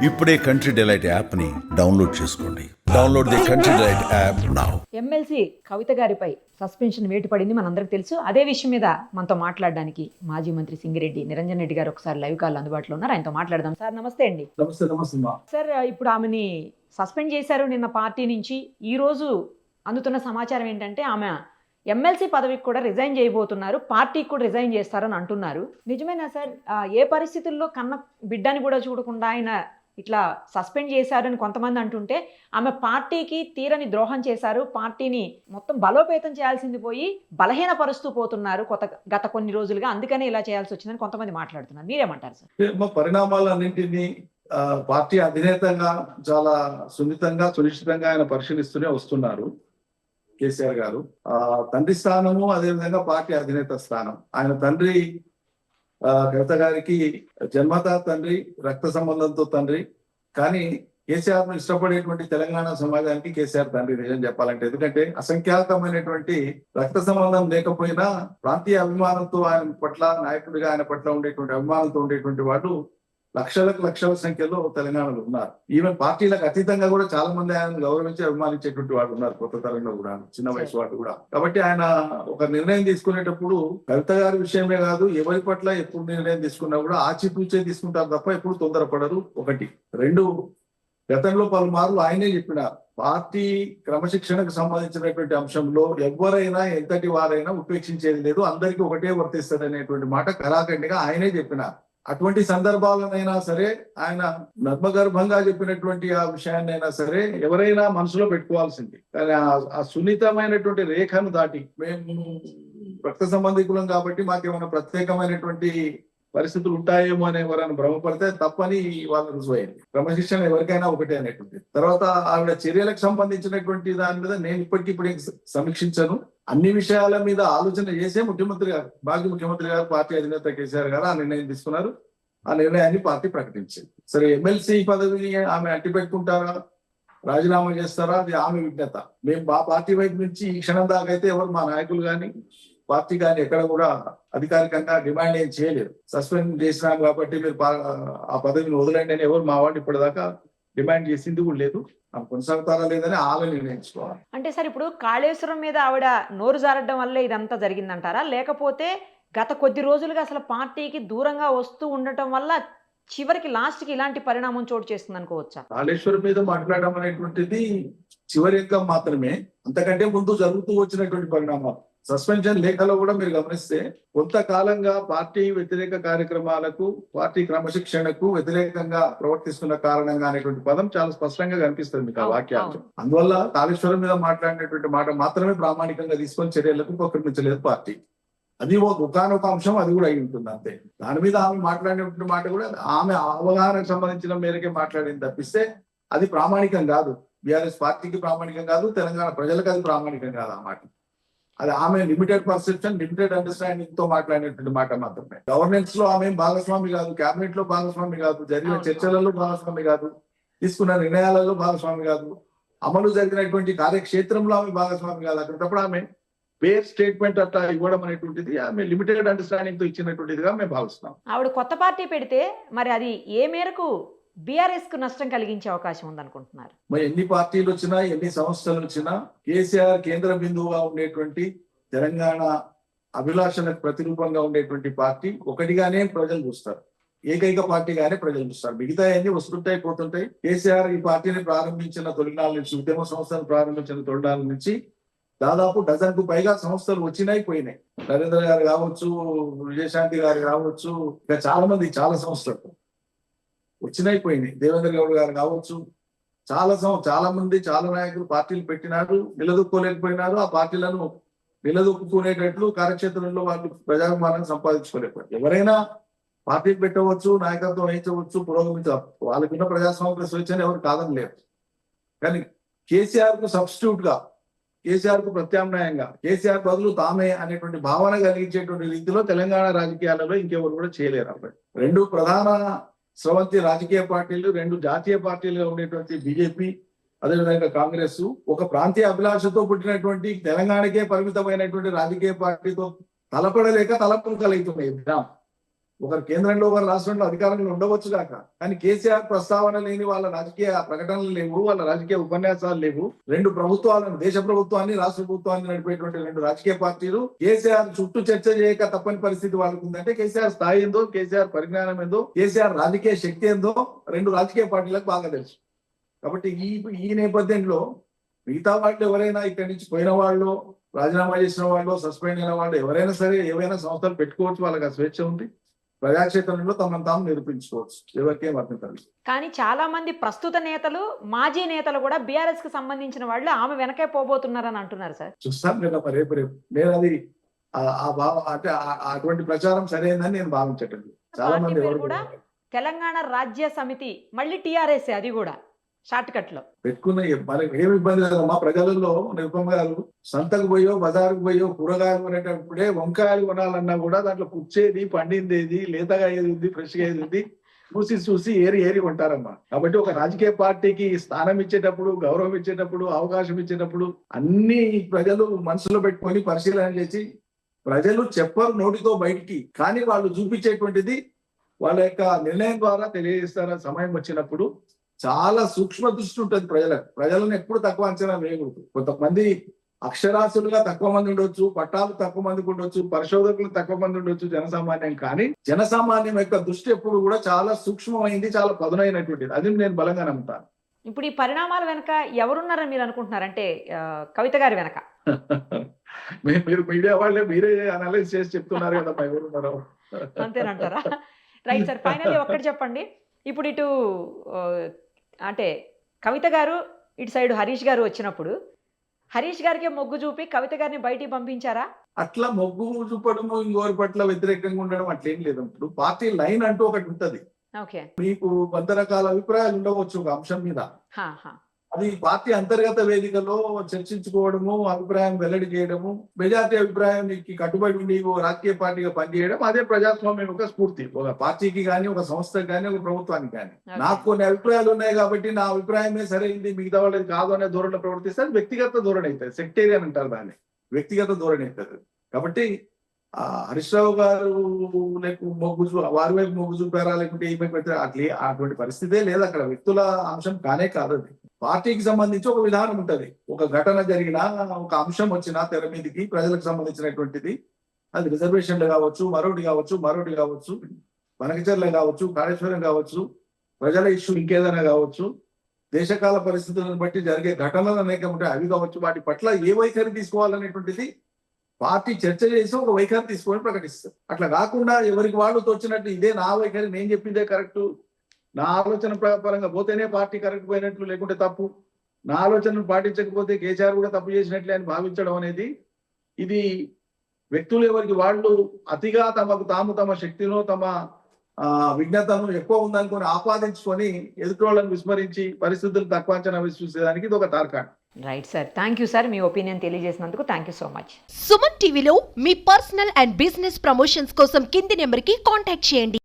ఇప్పుడే Country Delight యాప్ని download చేసుకోండి. Download the Country Delight app now. MLC Kavitha గారిపై సస్పెన్షన్ వేటు పడింది, మనందరికి తెలుసు. అదే విషయం మీద మనతో మాట్లాడడానికి మాజీ మంత్రి సింగిరెడ్డి నిరంజన్ రెడ్డి గారు ఒకసారి లైవ్ కాల్ అందుబాటులో ఉన్నారు. ఆయనతో మాట్లాడదాం. సార్ నమస్తే అండి. నమస్తే. సార్, ఇప్పుడు ఆమెని సస్పెండ్ చేశారు నిన్న పార్టీ నుంచి. ఈ రోజు అందుతున్న సమాచారం ఏంటంటే ఆమె ఎమ్మెల్సీ పదవికి కూడా రిజైన్ చేయబోతున్నారు, పార్టీకి కూడా రిజైన్ చేస్తారని అంటున్నారు. నిజమేనా సార్? ఏ పరిస్థితుల్లో కన్న బిడ్డని కూడా చూడకుండా ఆయన ఇట్లా సస్పెండ్ చేశారని కొంతమంది అంటుంటే, ఆమె పార్టీకి తీరని ద్రోహం చేశారు, పార్టీని మొత్తం బలోపేతం చేయాల్సింది పోయి బలహీనపరుస్తూ పోతున్నారు గత కొన్ని రోజులుగా, అందుకనే ఇలా చేయాల్సి వచ్చిందని కొంతమంది మాట్లాడుతున్నారు. మీరేమంటారు సార్? పరిణామాలన్నింటినీ పార్టీ అధినేతంగా చాలా సున్నితంగా సునిశ్చితంగా ఆయన పరిశీలిస్తూనే వస్తున్నారు కేసీఆర్ గారు. తండ్రి స్థానము, అదేవిధంగా పార్టీ అధినేత స్థానం. ఆయన తండ్రి కవిత గారికి జన్మతా తండ్రి, రక్త సంబంధంతో తండ్రి. కానీ కేసీఆర్ ను ఇష్టపడేటువంటి తెలంగాణ సమాజానికి కేసీఆర్ తండ్రి, నిజం చెప్పాలంటే. ఎందుకంటే అసంఖ్యాకమైనటువంటి రక్త సంబంధం లేకపోయినా ప్రాంతీయ అభిమానంతో ఆయన పట్ల, నాయకుడిగా ఆయన పట్ల ఉండేటువంటి అభిమానంతో ఉండేటువంటి వాళ్ళు లక్షల సంఖ్యలో తెలంగాణలో ఉన్నారు. ఈవెన్ పార్టీలకు అతీతంగా కూడా చాలా మంది ఆయన గౌరవించి అభిమానించేటువంటి వాళ్ళు ఉన్నారు, కొత్త తరంలో కూడా, చిన్న వయసు వాళ్ళు కూడా. కాబట్టి ఆయన ఒక నిర్ణయం తీసుకునేటప్పుడు కవిత గారి విషయమే కాదు, ఎవరి పట్ల ఎప్పుడు నిర్ణయం తీసుకున్నా కూడా ఆచితూచే తీసుకుంటారు తప్ప ఎప్పుడు తొందరపడరు. ఒకటి. రెండు, గతంలో పలుమార్లు ఆయనే చెప్పినారు, పార్టీ క్రమశిక్షణకు సంబంధించినటువంటి అంశంలో ఎవరైనా ఎంతటి వారైనా ఉపేక్షించేది లేదు, అందరికీ ఒకటే వర్తిస్తుంది అనేటువంటి మాట కరాఖండిగా ఆయనే చెప్పినారు. అటువంటి సందర్భాలనైనా సరే ఆయన నర్మగర్భంగా చెప్పినటువంటి ఆ విషయాన్నైనా సరే ఎవరైనా మనసులో పెట్టుకోవాల్సింది. కానీ ఆ సున్నితమైనటువంటి రేఖను దాటి, మేము రక్త సంబంధికులం కాబట్టి మాకేమైనా ప్రత్యేకమైనటువంటి పరిస్థితులు ఉంటాయేమో అని ఎవరైనా భ్రమపడితే తప్పని వాళ్ళ రుజువైంది. క్రమశిక్షణ ఎవరికైనా ఒకటే అనేటువంటి. తర్వాత ఆవిడ చర్యలకు సంబంధించినటువంటి దాని మీద నేను ఇప్పటికిప్పుడు సమీక్షించను. అన్ని విషయాల మీద ఆలోచన చేసే ముఖ్యమంత్రి గారు, మాజీ ముఖ్యమంత్రి గారు, పార్టీ అధినేత కేసీఆర్ గారు ఆ నిర్ణయం తీసుకున్నారు. ఆ నిర్ణయాన్ని పార్టీ ప్రకటించింది. సరే, ఎమ్మెల్సీ పదవిని ఆమె అట్టిపెట్టుకుంటారా, రాజీనామా చేస్తారా, అది ఆమె విజ్ఞత. మేము మా పార్టీ వైపు నుంచి ఈ క్షణం దాకా అయితే ఎవరు, మా నాయకులు కానీ పార్టీ కానీ ఎక్కడ కూడా అధికారికంగా డిమాండ్ ఏం చేయలేదు. సస్పెండ్ చేసినాం కాబట్టి మీరు ఆ పదవిని వదలండి అని ఎవరు మా వాళ్ళు ఇప్పటిదాకా డిమాండ్ చేసింది కూడా లేదు. కొనసాగుతారా లేదని ఆమె నిర్ణయించుకోవాలి. అంటే సార్, ఇప్పుడు కాళేశ్వరం మీద ఆవిడ నోరు జారడం వల్లే ఇదంతా జరిగిందంటారా, లేకపోతే గత కొద్ది రోజులుగా అసలు పార్టీకి దూరంగా వస్తూ ఉండటం వల్ల చివరికి లాస్ట్ కి ఇలాంటి పరిణామం చోటు చేస్తుంది అనుకోవచ్చా? కాళేశ్వరం మీద మాట్లాడడం అనేటువంటిది చివరి అంకం మాత్రమే, అంతకంటే ముందు జరుగుతూ వచ్చినటువంటి పరిణామాలు. సస్పెన్షన్ లేఖలో కూడా మీరు గమనిస్తే కొంతకాలంగా పార్టీ వ్యతిరేక కార్యక్రమాలకు, పార్టీ క్రమశిక్షణకు వ్యతిరేకంగా ప్రవర్తిస్తున్న కారణంగా అనేటువంటి పదం చాలా స్పష్టంగా కనిపిస్తుంది మీకు ఆ వాక్యాలు. అందువల్ల కాళేశ్వరం మీద మాట్లాడినటువంటి మాట మాత్రమే ప్రామాణికంగా తీసుకొని చర్యలకు ఉపక్రమించలేదు పార్టీ. అది ఒకనొక అంశం, అది కూడా అయి ఉంటుంది అంతే. దాని మీద ఆమె మాట్లాడినటువంటి మాట కూడా ఆమె అవగాహనకు సంబంధించిన మేరకే మాట్లాడింది తప్పిస్తే అది ప్రామాణికం కాదు. బీఆర్ఎస్ పార్టీకి ప్రామాణికం కాదు, తెలంగాణ ప్రజలకు అది ప్రామాణికం కాదు. ఆ మాట అది ఆమె లిమిటెడ్ పర్సెప్షన్, లిమిటెడ్ అండర్స్టాండింగ్ తో మాట్లాడినటువంటి మాట మాత్రమే. గవర్నెన్స్ లో ఆమె భాగస్వామి కాదు, కేబినెట్ లో భాగస్వామి కాదు, జరిగిన చర్చలలో భాగస్వామి కాదు, తీసుకున్న నిర్ణయాలలో భాగస్వామి కాదు, అమలు జరిగినటువంటి కార్యక్షేత్రంలో ఆమె భాగస్వామి కాదు. అటువంటిప్పుడు ఆమె పేర్ స్టేట్మెంట్ అట్లా ఇవ్వడం అనేటువంటిది ఆమె లిమిటెడ్ అండర్స్టాండింగ్ తో ఇచ్చినటువంటిదిగా మేము భావిస్తున్నాం. ఆవిడ కొత్త పార్టీ పెడితే మరి అది ఏ మేరకు బీఆర్ఎస్ కు నష్టం కలిగించే అవకాశం ఉందనుకుంటున్నారు? మరి ఎన్ని పార్టీలు వచ్చినా, ఎన్ని సంస్థలు వచ్చినా కేసీఆర్ కేంద్ర బిందువుగా ఉండేటువంటి, తెలంగాణ అభిలాషలకు ప్రతిరూపంగా ఉండేటువంటి పార్టీ ఒకటిగానే ప్రజలు చూస్తారు, ఏకైక పార్టీగానే ప్రజలు చూస్తారు. మిగతా అన్ని వస్తుంటాయి, పోతుంటాయి. కేసీఆర్ ఈ పార్టీని ప్రారంభించిన తొలినాళ్ళ నుంచి, ఉద్యమ సంస్థను ప్రారంభించిన తొలినాళ్ళ నుంచి దాదాపు డజన్కు పైగా సంస్థలు వచ్చినాయి, పోయినాయి. నరేంద్ర గారు కావచ్చు, విజయశాంతి గారు కావచ్చు, ఇంకా చాలా మంది, చాలా సంస్థలు వచ్చినాయి, పోయినాయి. దేవేంద్ర గౌడ్ గారు కావచ్చు, చాలా మంది, చాలా నాయకులు పార్టీలు పెట్టినారు, నిలదొక్కోలేకపోయినారు. ఆ పార్టీలను నిలదొక్కునేటట్లు కార్యక్షేత్రంలో వాళ్ళు ప్రజాభిమానం సంపాదించుకోలేకపోయారు. ఎవరైనా పార్టీలు పెట్టవచ్చు, నాయకత్వం వహించవచ్చు, పురోగమించవచ్చు, వాళ్ళకున్న ప్రజాస్వామ్య స్వేచ్ఛని ఎవరు కాదని లేరు. కానీ కేసీఆర్ కు సబ్స్టిట్యూట్ గా, కేసీఆర్ కు ప్రత్యామ్నాయంగా, కేసీఆర్ బదులు తామే అనేటువంటి భావన కలిగించేటువంటి రీతిలో తెలంగాణ రాజకీయాలలో ఇంకెవరు కూడా చేయలేరు. అప్పుడు రెండు ప్రధాన స్రవంతి రాజకీయ పార్టీలు, రెండు జాతీయ పార్టీలుగా ఉండేటువంటి బీజేపీ, అదేవిధంగా కాంగ్రెస్, ఒక ప్రాంతీయ అభిలాషతో పుట్టినటువంటి తెలంగాణకే పరిమితమైనటువంటి రాజకీయ పార్టీతో తలపడలేక తలపులు కలుగుతున్నాయి. ఒకరు కేంద్రంలో ఒకరు రాష్ట్రంలో అధికారంలో ఉండవచ్చు కాక, కానీ కేసీఆర్ ప్రస్తావన లేని వాళ్ళ రాజకీయ ప్రకటనలు లేవు, వాళ్ళ రాజకీయ ఉపన్యాసాలు లేవు. రెండు ప్రభుత్వాలను, దేశ ప్రభుత్వాన్ని రాష్ట్ర ప్రభుత్వాన్ని నడిపేటువంటి రెండు రాజకీయ పార్టీలు కేసీఆర్ చుట్టూ చర్చ చేయక తప్పని పరిస్థితి వాళ్ళకు ఉందంటే కేసీఆర్ స్థాయి ఏందో, కేసీఆర్ పరిజ్ఞానం ఏందో, కేసీఆర్ రాజకీయ శక్తి ఏందో రెండు రాజకీయ పార్టీలకు బాగా తెలుసు. కాబట్టి ఈ నేపథ్యంలో మిగతా వాళ్ళు ఎవరైనా ఇక్కడి నుంచి పోయిన వాళ్ళు, రాజీనామా చేసిన వాళ్ళు, సస్పెండ్ అయిన వాళ్ళు ఎవరైనా సరే ఏవైనా సంస్థలు పెట్టుకోవచ్చు, వాళ్ళకి ఆ స్వేచ్ఛ ఉంది. ప్రజాక్షేత్రంలో తమను తాము నిరూపించుకోవచ్చు, ఎవరికేం వర్తించాలి. కానీ చాలా మంది ప్రస్తుత నేతలు, మాజీ నేతలు కూడా బీఆర్ఎస్ కి సంబంధించిన వాళ్ళు ఆమె వెనకే పోబోతున్నారని అంటున్నారు సార్. చూస్తాను కదా మరి రేపు నేను అది ఆ భావం అంటే అటువంటి ప్రచారం సరైనదని నేను భావించటం. చాలా పార్టీ మంది పేరు ఎవరు కూడా తెలంగాణ రాజ్య సమితి, మళ్ళీ టీఆర్ఎస్, అది కూడా షార్ట్ కట్ లో పెట్టుకున్న మనకి ఏమి ఇబ్బంది లేదమ్మా. ప్రజలలో నిరుపమ గారు సంతకు పోయో బజారుకు పోయో కూరగాయలు కొనేటప్పుడే వంకాయలు కొనాలన్నా కూడా దాంట్లో పుచ్చేది, పండిందేది, లేతగా ఏది ఉంది, ఫ్రెష్ గా ఏది ఉంది చూసి ఏరి ఉంటారమ్మా. కాబట్టి ఒక రాజకీయ పార్టీకి స్థానం ఇచ్చేటప్పుడు, గౌరవం ఇచ్చేటప్పుడు, అవకాశం ఇచ్చేటప్పుడు అన్ని ప్రజలు మనసులో పెట్టుకొని పరిశీలన చేసి, ప్రజలు చెప్పరు నోటితో బయటికి, కానీ వాళ్ళు చూపించేటువంటిది వాళ్ళ యొక్క నిర్ణయం ద్వారా తెలియజేస్తార. సమయం వచ్చినప్పుడు చాలా సూక్ష్మ దృష్టి ఉంటుంది ప్రజలను ఎప్పుడు తక్కువ అంచనా వేయకూడదు. కొంతమంది అక్షరాస్యులుగా తక్కువ మంది ఉండొచ్చు, పట్టాలు తక్కువ మందికి ఉండొచ్చు, పరిశోధకులు తక్కువ మంది ఉండొచ్చు జనసామాన్యం, కానీ జనసామాన్యం యొక్క దృష్టి ఎప్పుడు కూడా చాలా సూక్ష్మమైంది, చాలా పదునైనటువంటిది. అది నేను బలంగా నమ్ముతాను. ఇప్పుడు ఈ పరిణామాల వెనక ఎవరున్నారని మీరు అనుకుంటున్నారంటే కవిత గారి వెనక? మీరు మీడియా వాళ్ళే మీరే అనలైజ్ చేసి చెప్తున్నారు కదా ఎవరున్నారో. అంతేనంటారా? రైట్ సార్, ఫైనల్లీ ఒక్కటి చెప్పండి. ఇప్పుడు ఇటు అంటే కవిత గారు, ఇటు సైడ్ హరీష్ గారు వచ్చినప్పుడు హరీష్ గారికి మొగ్గు చూపి కవిత గారిని బయటికి పంపించారా? అట్లా మొగ్గు చూపడము, ఇంకోరి పట్ల వ్యతిరేకంగా ఉండడం అట్లేం లేదు. ఇప్పుడు పార్టీ లైన్ అంటూ ఒకటి ఉంటది. ఓకే, మీకు 100 రకాల అభిప్రాయాలు ఉండవచ్చు ఒక అంశం మీద. హా. అది పార్టీ అంతర్గత వేదికలో చర్చించుకోవడము, అభిప్రాయం వెల్లడి చేయడము, మెజార్టీ అభిప్రాయానికి కట్టుబడి ఉండి ఓ రాజకీయ పార్టీగా పనిచేయడం, అదే ప్రజాస్వామ్యం యొక్క స్ఫూర్తి. ఒక పార్టీకి కానీ, ఒక సంస్థకి కానీ, ఒక ప్రభుత్వానికి కానీ. నాకు కొన్ని అభిప్రాయాలు ఉన్నాయి కాబట్టి నా అభిప్రాయమే సరైంది, మిగతా వాళ్ళది కాదు అనే ధోరణిలో ప్రవర్తిస్తే అది వ్యక్తిగత ధోరణి అవుతుంది. సెక్టేరియన్ అంటారు దాన్ని, వ్యక్తిగత ధోరణి అవుతుంది. కాబట్టి హరీష్ రావు గారు వారి వైపు మొగ్గు చూపారా, లేకుంటే ఈ వైపు అటువంటి పరిస్థితే లేదు. అక్కడ వ్యక్తుల అంశం కానే కాదు. అది పార్టీకి సంబంధించి ఒక విధానం ఉంటది. ఒక ఘటన జరిగినా, ఒక అంశం వచ్చినా తెర మీదకి ప్రజలకు సంబంధించినటువంటిది, అది రిజర్వేషన్లు కావచ్చు, మరొకటి కావచ్చు, వనకచర్ల కావచ్చు, కాళేశ్వరం కావచ్చు, ప్రజల ఇష్యూ ఇంకేదైనా కావచ్చు, దేశకాల పరిస్థితులను బట్టి జరిగే ఘటనలు అనేకం ఉంటాయి, అవి కావచ్చు. వాటి పట్ల ఏ వైఖరి తీసుకోవాలనేటువంటిది పార్టీ చర్చ చేసి ఒక వైఖరి తీసుకొని ప్రకటిస్తారు. అట్లా కాకుండా ఎవరికి వాళ్ళు తోచినట్టు ఇదే నా వైఖరి, నేను చెప్పిందే కరెక్ట్, నా ఆలోచన పరంగా పోతేనే పార్టీ కరెక్ట్ పోయినట్లు, లేకుంటే తప్పు, నా ఆలోచనను పాటించకపోతే కేసీఆర్ కూడా తప్పు చేసినట్లే అని భావించడం అనేది, ఇది వ్యక్తులు ఎవరికి వాళ్ళు అతిగా తమ శక్తిలో, తమ విజ్ఞతను ఎక్కువ ఉందనుకొని ఆపాదించుకొని ఎదుటోళ్ళని విస్మరించి పరిస్థితులు తక్కువ అంచనా వేసి చూసేదానికి ఇది ఒక తార్కాణం. Right sir, thank you sir, మీ ఒపీనియన్ తెలియజేసినందుకు thank you so much. Suman టీవీలో మీ పర్సనల్ అండ్ బిజినెస్ ప్రమోషన్స్ కోసం కింది నెంబర్కి కాంటాక్ట్ చేయండి.